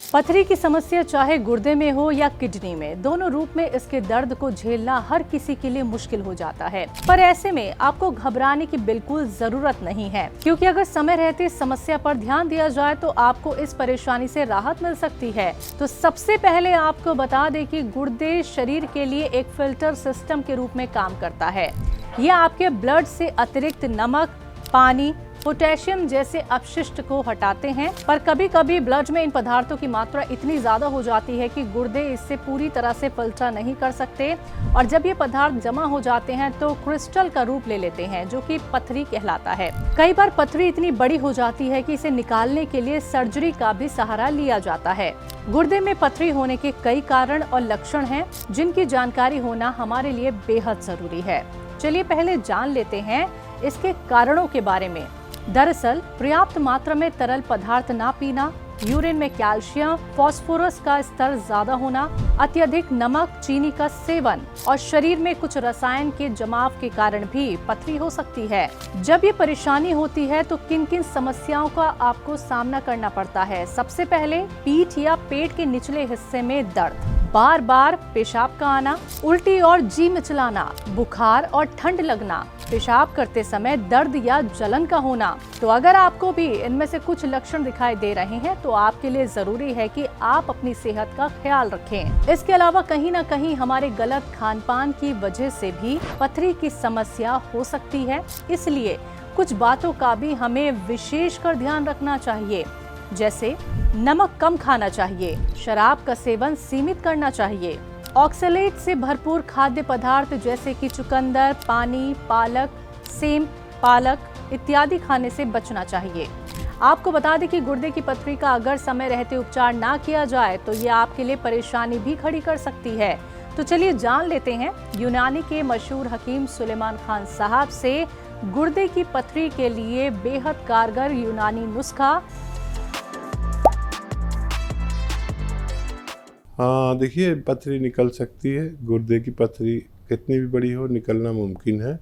पथरी की समस्या चाहे गुर्दे में हो या किडनी में, दोनों रूप में इसके दर्द को झेलना हर किसी के लिए मुश्किल हो जाता है। पर ऐसे में आपको घबराने की बिल्कुल जरूरत नहीं है, क्योंकि अगर समय रहते इस समस्या पर ध्यान दिया जाए तो आपको इस परेशानी से राहत मिल सकती है। तो सबसे पहले आपको बता दें कि गुर्दे शरीर के लिए एक फिल्टर सिस्टम के रूप में काम करता है। यह आपके ब्लड से अतिरिक्त नमक, पानी, पोटेशियम जैसे अपशिष्ट को हटाते हैं। पर कभी कभी ब्लड में इन पदार्थों की मात्रा इतनी ज्यादा हो जाती है कि गुर्दे इससे पूरी तरह से फिल्टर नहीं कर सकते, और जब ये पदार्थ जमा हो जाते हैं तो क्रिस्टल का रूप ले लेते हैं, जो कि पथरी कहलाता है। कई बार पथरी इतनी बड़ी हो जाती है कि इसे निकालने के लिए सर्जरी का भी सहारा लिया जाता है। गुर्दे में पथरी होने के कई कारण और लक्षण हैं, जिनकी जानकारी होना हमारे लिए बेहद जरूरी है। चलिए पहले जान लेते हैं इसके कारणों के बारे में। दरअसल पर्याप्त मात्रा में तरल पदार्थ ना पीना, यूरिन में कैल्शियम, फास्फोरस का स्तर ज्यादा होना, अत्यधिक नमक, चीनी का सेवन और शरीर में कुछ रसायन के जमाव के कारण भी पथरी हो सकती है। जब ये परेशानी होती है तो किन किन समस्याओं का आपको सामना करना पड़ता है? सबसे पहले पीठ या पेट के निचले हिस्से में दर्द, बार बार पेशाब का आना, उल्टी और जी मिचलाना, बुखार और ठंड लगना, पेशाब करते समय दर्द या जलन का होना। तो अगर आपको भी इनमें से कुछ लक्षण दिखाई दे रहे हैं तो आपके लिए जरूरी है कि आप अपनी सेहत का ख्याल रखें। इसके अलावा कहीं ना कहीं हमारे गलत खान पान की वजह से भी पथरी की समस्या हो सकती है, इसलिए कुछ बातों का भी हमें विशेषकर ध्यान रखना चाहिए। जैसे नमक कम खाना चाहिए, शराब का सेवन सीमित करना चाहिए, ऑक्सलेट से भरपूर खाद्य पदार्थ जैसे कि चुकंदर, पानी, पालक, सेम, पालक इत्यादि खाने से बचना चाहिए। आपको बता दें कि गुर्दे की पथरी का अगर समय रहते उपचार ना किया जाए तो ये आपके लिए परेशानी भी खड़ी कर सकती है। तो चलिए जान लेते हैं यूनानी के मशहूर हकीम सुलेमान खान साहब से गुर्दे की पथरी के लिए बेहद कारगर यूनानी नुस्खा। हाँ देखिए, पथरी निकल सकती है। गुर्दे की पथरी कितनी भी बड़ी हो निकलना मुमकिन है,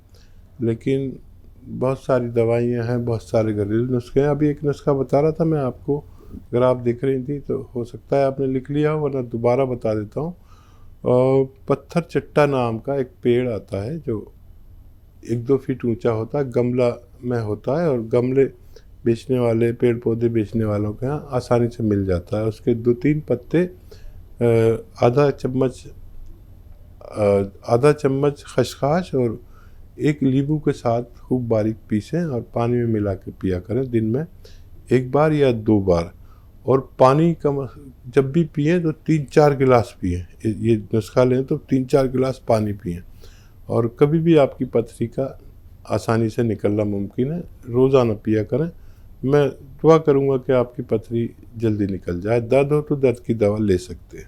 लेकिन बहुत सारी दवाइयाँ हैं, बहुत सारे घरेलू नुस्खे हैं। अभी एक नुस्खा बता रहा था मैं आपको, अगर आप देख रही थी तो हो सकता है आपने लिख लिया हो, वरना दोबारा बता देता हूँ। पत्थर चट्टा नाम का एक पेड़ आता है जो 1-2 फीट ऊंचा होता है, गमला में होता है, और गमले बेचने वाले, पेड़ पौधे बेचने वालों के यहाँ आसानी से मिल जाता है। उसके 2-3 पत्ते आधा चम्मच खसखस और 1 नींबू के साथ खूब बारीक पीसें और पानी में मिला के पिया करें, दिन में 1 बार या 2 बार। और पानी कम जब भी पिएं तो 3-4 गिलास पिएं। ये नुस्खा लें तो 3-4 गिलास पानी पिएं, और कभी भी आपकी पथरी का आसानी से निकलना मुमकिन है। रोज़ाना पिया करें। मैं दुआ करूंगा कि आपकी पथरी जल्दी निकल जाए। दर्द हो तो दर्द की दवा ले सकते हैं।